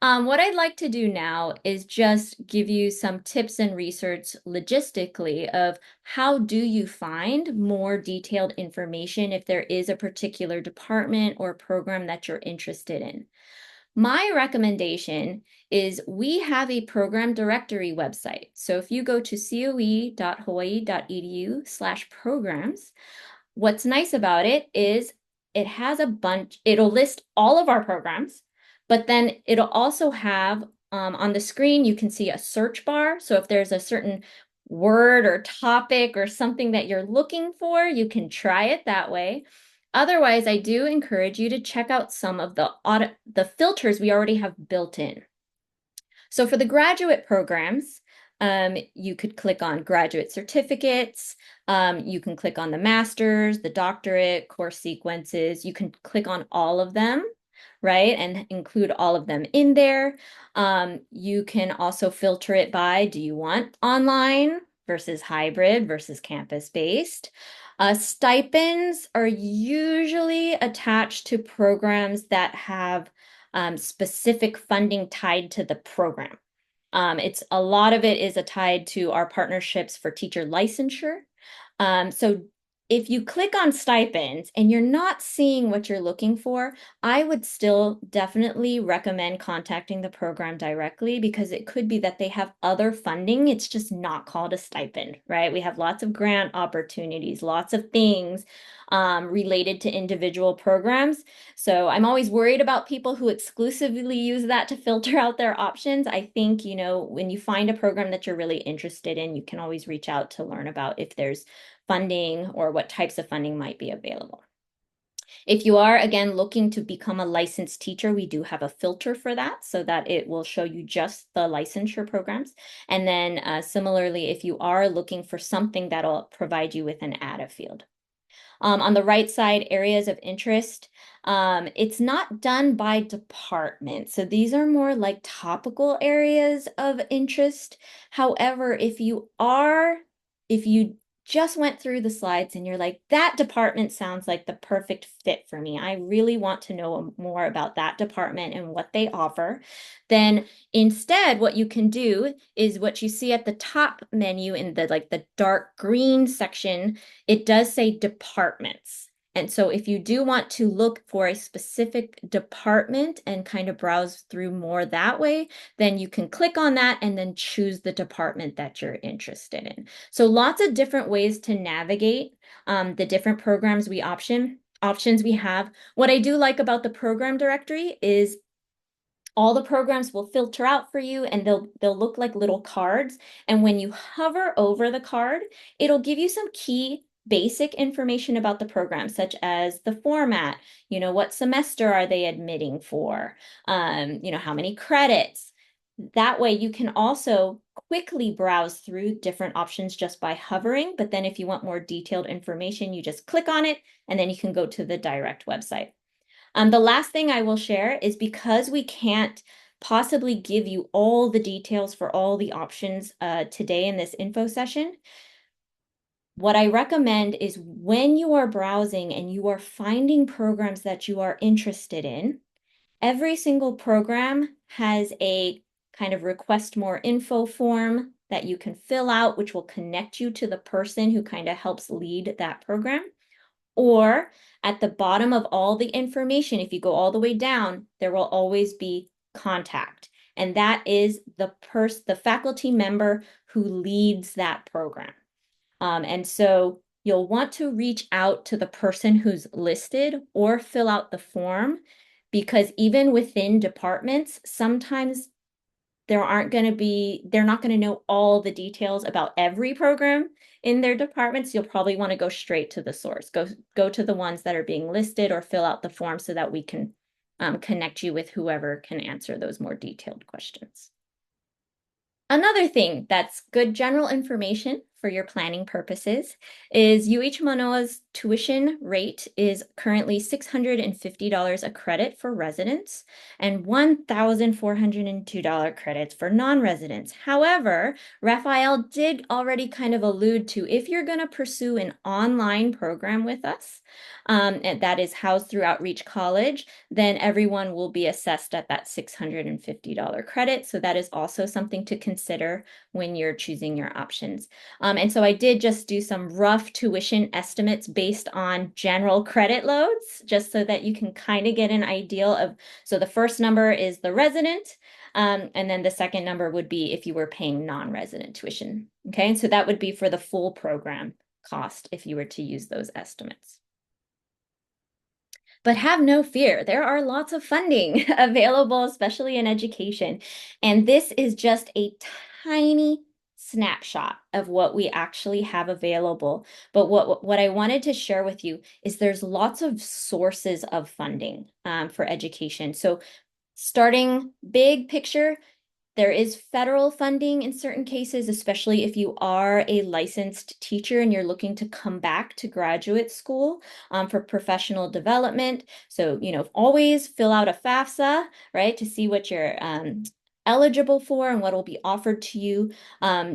What I'd like to do now is just give you some tips and research logistically of how do you find more detailed information if there is a particular department or program that you're interested in. My recommendation is we have a program directory website. So if you go to coe.hawaii.edu/programs, what's nice about it is it has a bunch, it'll list all of our programs, but then it'll also have on the screen, you can see a search bar. So if there's a certain word or topic or something that you're looking for, you can try it that way. Otherwise, I do encourage you to check out some of the filters we already have built in. So for the graduate programs, you could click on graduate certificates. You can click on the master's, the doctorate, course sequences. You can click on all of them, right? And include all of them in there. You can also filter it by, do you want online versus hybrid versus campus-based? Stipends are usually attached to programs that have specific funding tied to the program. It's a lot of it is tied to our partnerships for teacher licensure. So if you click on stipends and you're not seeing what you're looking for, I would still definitely recommend contacting the program directly because it could be that they have other funding. It's just not called a stipend, right? We have lots of grant opportunities, lots of things related to individual programs. So I'm always worried about people who exclusively use that to filter out their options. I think, when you find a program that you're really interested in, you can always reach out to learn about if there's funding or what types of funding might be available. If you are, again, looking to become a licensed teacher, we do have a filter for that so that it will show you just the licensure programs. And then similarly, if you are looking for something that'll provide you with an added field. On the right side, areas of interest, it's not done by department. So these are more like topical areas of interest. However, if you just went through the slides and you're like, that department sounds like the perfect fit for me. I really want to know more about that department and what they offer. Then instead, what you can do is what you see at the top menu in the dark green section, it does say departments. And so if you do want to look for a specific department and kind of browse through more that way, then you can click on that and then choose the department that you're interested in. So lots of different ways to navigate the different programs options we have. What I do like about the program directory is all the programs will filter out for you and they'll look like little cards. And when you hover over the card, it'll give you some key basic information about the program, such as the format, what semester are they admitting for, how many credits. That way you can also quickly browse through different options just by hovering. But then if you want more detailed information, you just click on it and then you can go to the direct website. The last thing I will share is because we can't possibly give you all the details for all the options today in this info session, what I recommend is when you are browsing and you are finding programs that you are interested in, every single program has a kind of request more info form that you can fill out, which will connect you to the person who kind of helps lead that program. Or at the bottom of all the information, if you go all the way down, there will always be contact. And that is the faculty member who leads that program. And so you'll want to reach out to the person who's listed or fill out the form because even within departments, sometimes they're not going to know all the details about every program in their departments. You'll probably want to go straight to the source. Go to the ones that are being listed or fill out the form so that we can connect you with whoever can answer those more detailed questions. Another thing that's good general information for your planning purposes is UH Manoa's tuition rate is currently $650 a credit for residents and $1,402 credits for non-residents. However, Raphael did already kind of allude to if you're going to pursue an online program with us, and that is housed through Outreach College, then everyone will be assessed at that $650 credit. So that is also something to consider when you're choosing your options. And so I did just do some rough tuition estimates based on general credit loads, just so that you can kind of get an idea of, so the first number is the resident, and then the second number would be if you were paying non-resident tuition. Okay, so that would be for the full program cost if you were to use those estimates. But have no fear, there are lots of funding available, especially in education. And this is just a tiny snapshot of what we actually have available. But what I wanted to share with you is there's lots of sources of funding for education. So starting big picture, there is federal funding in certain cases, especially if you are a licensed teacher and you're looking to come back to graduate school for professional development. So, always fill out a FAFSA, right, to see what you're eligible for and what will be offered to you.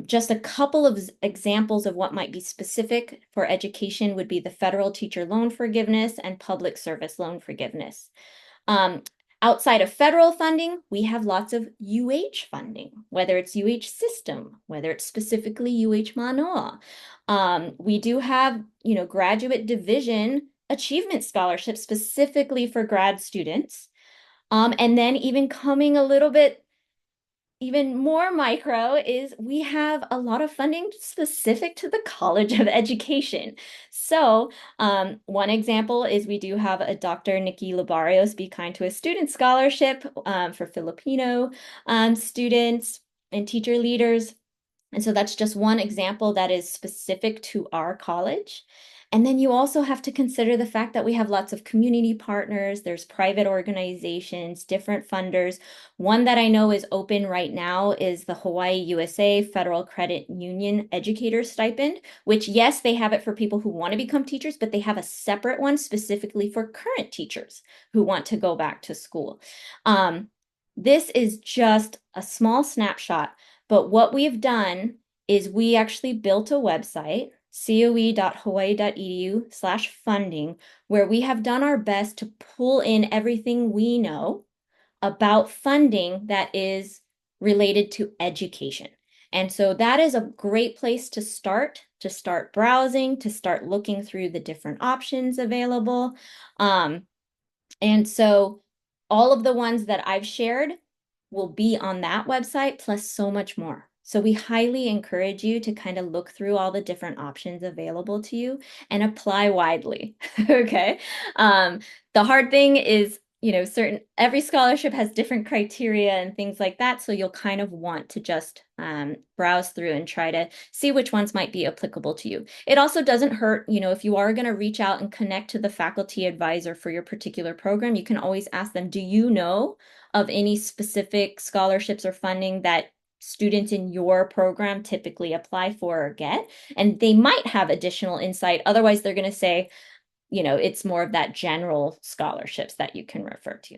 Just a couple of examples of what might be specific for education would be the federal teacher loan forgiveness and public service loan forgiveness. Outside of federal funding, we have lots of UH funding, whether it's UH system, whether it's specifically UH Manoa. We do have, graduate division achievement scholarships specifically for grad students. And then even coming a little bit even more micro is we have a lot of funding specific to the College of Education. So one example is we do have a Dr. Nikki Labarios Be Kind to a Student Scholarship for Filipino students and teacher leaders. And so that's just one example that is specific to our college. And then you also have to consider the fact that we have lots of community partners, there's private organizations, different funders. One that I know is open right now is the Hawaii USA Federal Credit Union Educator Stipend, which, yes, they have it for people who want to become teachers, but they have a separate one specifically for current teachers who want to go back to school. This is just a small snapshot, but what we've done is we actually built a website, coe.hawaii.edu/funding, where we have done our best to pull in everything we know about funding that is related to education. And so that is a great place to start browsing, to start looking through the different options available. And so all of the ones that I've shared will be on that website, plus so much more. So we highly encourage you to kind of look through all the different options available to you and apply widely. Okay. The hard thing is, every scholarship has different criteria and things like that. So you'll kind of want to just browse through and try to see which ones might be applicable to you. It also doesn't hurt, if you are going to reach out and connect to the faculty advisor for your particular program, you can always ask them, do you know of any specific scholarships or funding that students in your program typically apply for or get? And they might have additional insight. Otherwise, they're going to say, it's more of that general scholarships that you can refer to.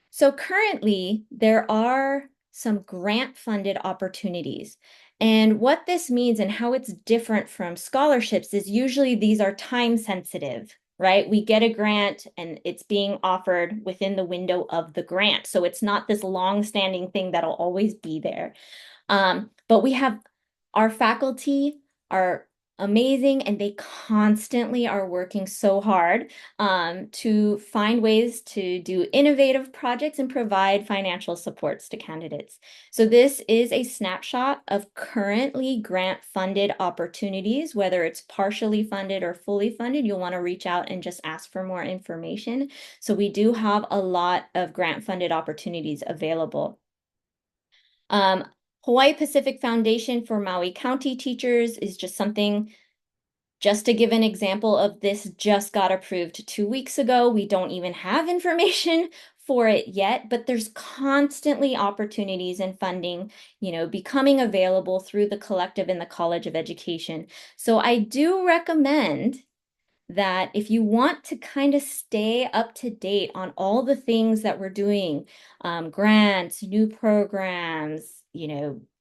So currently, there are some grant-funded opportunities. And what this means and how it's different from scholarships is usually these are time sensitive, right? We get a grant and it's being offered within the window of the grant. So it's not this long-standing thing that'll always be there. But we have our faculty are amazing and they constantly are working so hard to find ways to do innovative projects and provide financial supports to candidates. So this is a snapshot of currently grant-funded opportunities, whether it's partially funded or fully funded. You'll want to reach out and just ask for more information. So we do have a lot of grant-funded opportunities available. Hawaii Pacific Foundation for Maui County Teachers is just something, just to give an example of this, just got approved 2 weeks ago. We don't even have information for it yet, but there's constantly opportunities and funding, becoming available through the collective in the College of Education. So I do recommend that if you want to kind of stay up to date on all the things that we're doing, grants, new programs,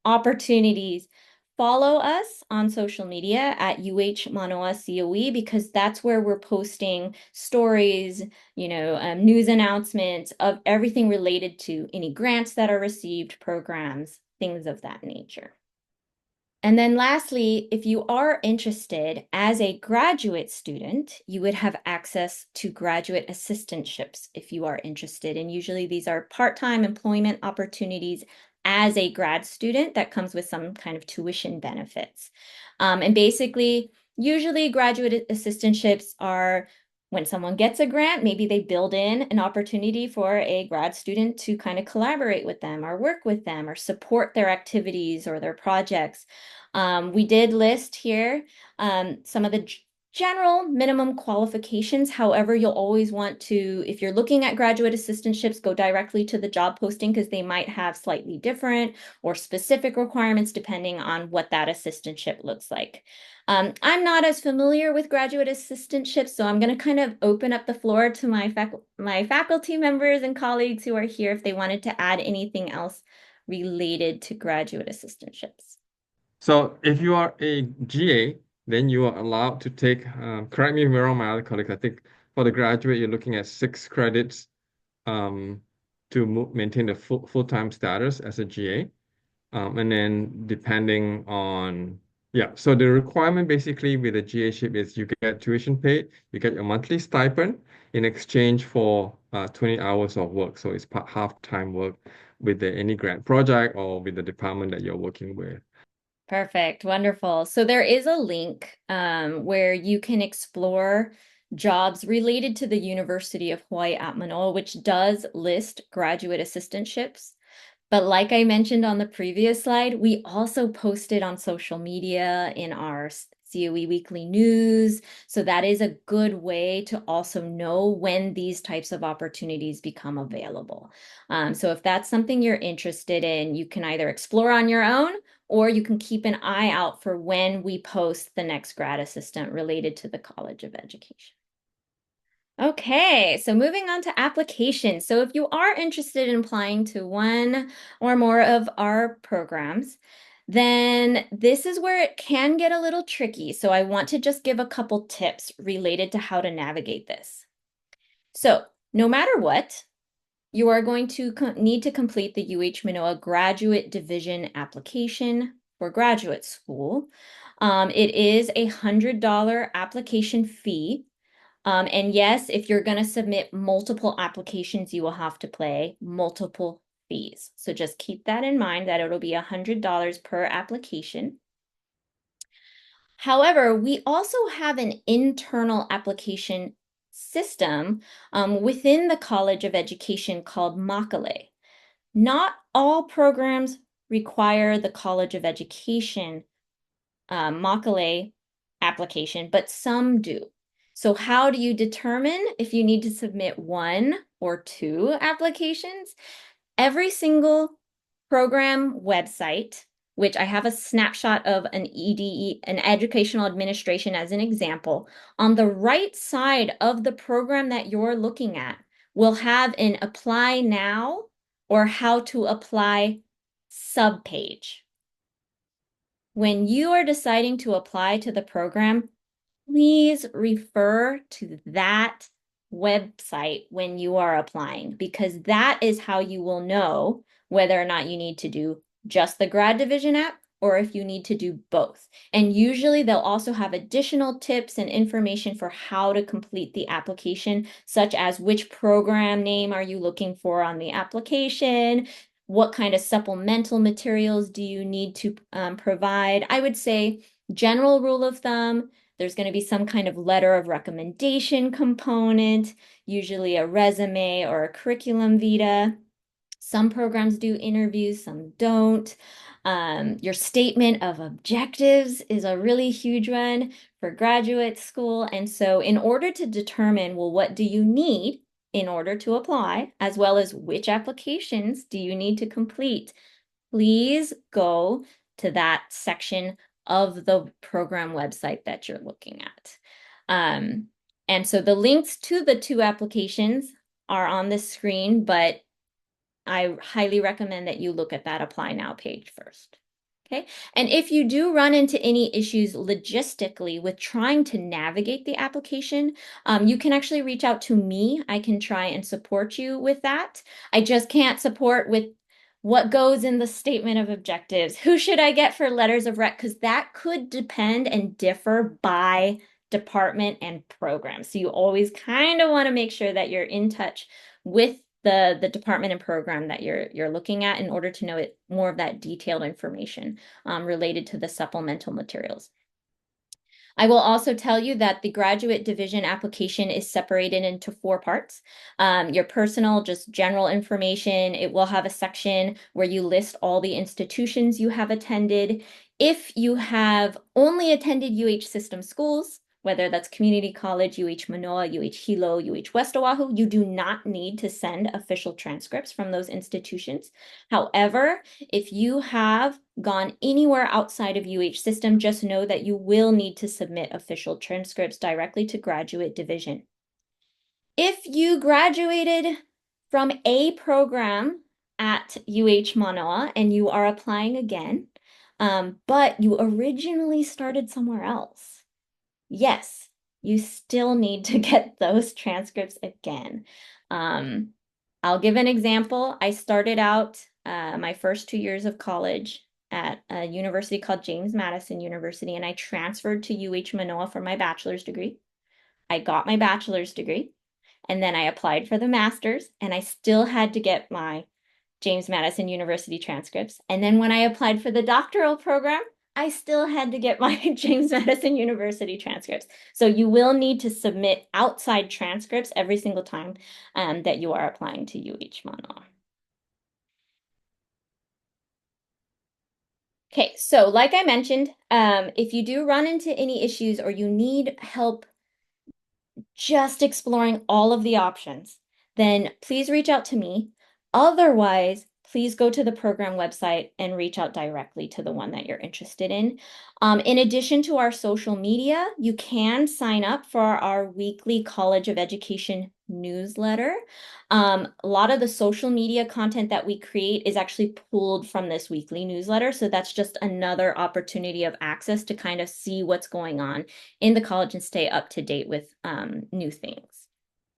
opportunities, follow us on social media at UH Manoa COE because that's where we're posting stories, news announcements of everything related to any grants that are received, programs, things of that nature. And then lastly, if you are interested as a graduate student, you would have access to graduate assistantships if you are interested. And usually these are part-time employment opportunities as a grad student that comes with some kind of tuition benefits. And basically, usually graduate assistantships are when someone gets a grant, maybe they build in an opportunity for a grad student to kind of collaborate with them or work with them or support their activities or their projects. We did list here some of the general minimum qualifications. However, you'll always want to, if you're looking at graduate assistantships, go directly to the job posting because they might have slightly different or specific requirements depending on what that assistantship looks like. I'm not as familiar with graduate assistantships, so I'm going to kind of open up the floor to my faculty members and colleagues who are here if they wanted to add anything else related to graduate assistantships. So if you are a GA, then you are allowed to take, correct me if I'm wrong, my other colleagues, I think for the graduate, you're looking at 6 credits um, to maintain the full-time status as a GA. And then depending on, yeah, so the requirement basically with a GA-ship is you get tuition paid, you get your monthly stipend in exchange for 20 hours of work. So it's half-time work with any grant project or with the department that you're working with. Perfect. Wonderful. So there is a link where you can explore jobs related to the University of Hawaii at Manoa, which does list graduate assistantships. But like I mentioned on the previous slide, we also posted on social media in our COE weekly news. So that is a good way to also know when these types of opportunities become available. So if that's something you're interested in, you can either explore on your own or you can keep an eye out for when we post the next grad assistant related to the College of Education. Okay, so moving on to applications. So if you are interested in applying to one or more of our programs, then this is where it can get a little tricky. So I want to just give a couple tips related to how to navigate this. So no matter what, you are going to need to complete the UH Manoa Graduate Division application for graduate school. It is a $100 application fee. And yes, if you're going to submit multiple applications, you will have to pay multiple fees. So just keep that in mind that it'll be $100 per application. However, we also have an internal application system within the College of Education called Makale. Not all programs require the College of Education Makale application, but some do. So how do you determine if you need to submit one or two applications? Every single program website, which I have a snapshot of an EDE, an educational administration as an example, on the right side of the program that you're looking at will have an apply now or how to apply subpage. When you are deciding to apply to the program, please refer to that website when you are applying, because that is how you will know whether or not you need to do just the grad division app or if you need to do both. And usually they'll also have additional tips and information for how to complete the application, such as which program name are you looking for on the application, what kind of supplemental materials do you need to provide. I would say general rule of thumb, there's going to be some kind of letter of recommendation component, usually a resume or a curriculum vitae. Some programs do interviews, some don't. Your statement of objectives is a really huge one for graduate school. And so in order to determine, well, what do you need in order to apply, as well as which applications do you need to complete, please go to that section of the program website that you're looking at. And so the links to the two applications are on the screen, but I highly recommend that you look at that Apply Now page first. Okay. And if you do run into any issues logistically with trying to navigate the application, you can actually reach out to me. I can try and support you with that. I just can't support with what goes in the statement of objectives. Who should I get for letters of rec? Because that could depend and differ by department and program. So you always kind of want to make sure that you're in touch with the department and program that you're looking at in order to know it more of that detailed information related to the supplemental materials. I will also tell you that the graduate division application is separated into 4 parts. Your personal, just general information. It will have a section where you list all the institutions you have attended. If you have only attended UH system schools, whether that's community college, UH Manoa, UH Hilo, UH West Oahu, you do not need to send official transcripts from those institutions. However, if you have gone anywhere outside of UH system, just know that you will need to submit official transcripts directly to graduate division. If you graduated from a program at UH Manoa and you are applying again, but you originally started somewhere else, yes, you still need to get those transcripts again. I'll give an example. I started out my first 2 years of college at a university called James Madison University, and I transferred to UH Manoa for my bachelor's degree. I got my bachelor's degree, and then I applied for the master's, and I still had to get my James Madison University transcripts. And then when I applied for the doctoral program, I still had to get my James Madison University transcripts. So you will need to submit outside transcripts every single time that you are applying to UH Manoa. Okay, so like I mentioned, if you do run into any issues or you need help just exploring all of the options, then please reach out to me. Otherwise, please go to the program website and reach out directly to the one that you're interested in. In addition to our social media, you can sign up for our weekly College of Education newsletter. A lot of the social media content that we create is actually pulled from this weekly newsletter. So that's just another opportunity of access to kind of see what's going on in the college and stay up to date with new things.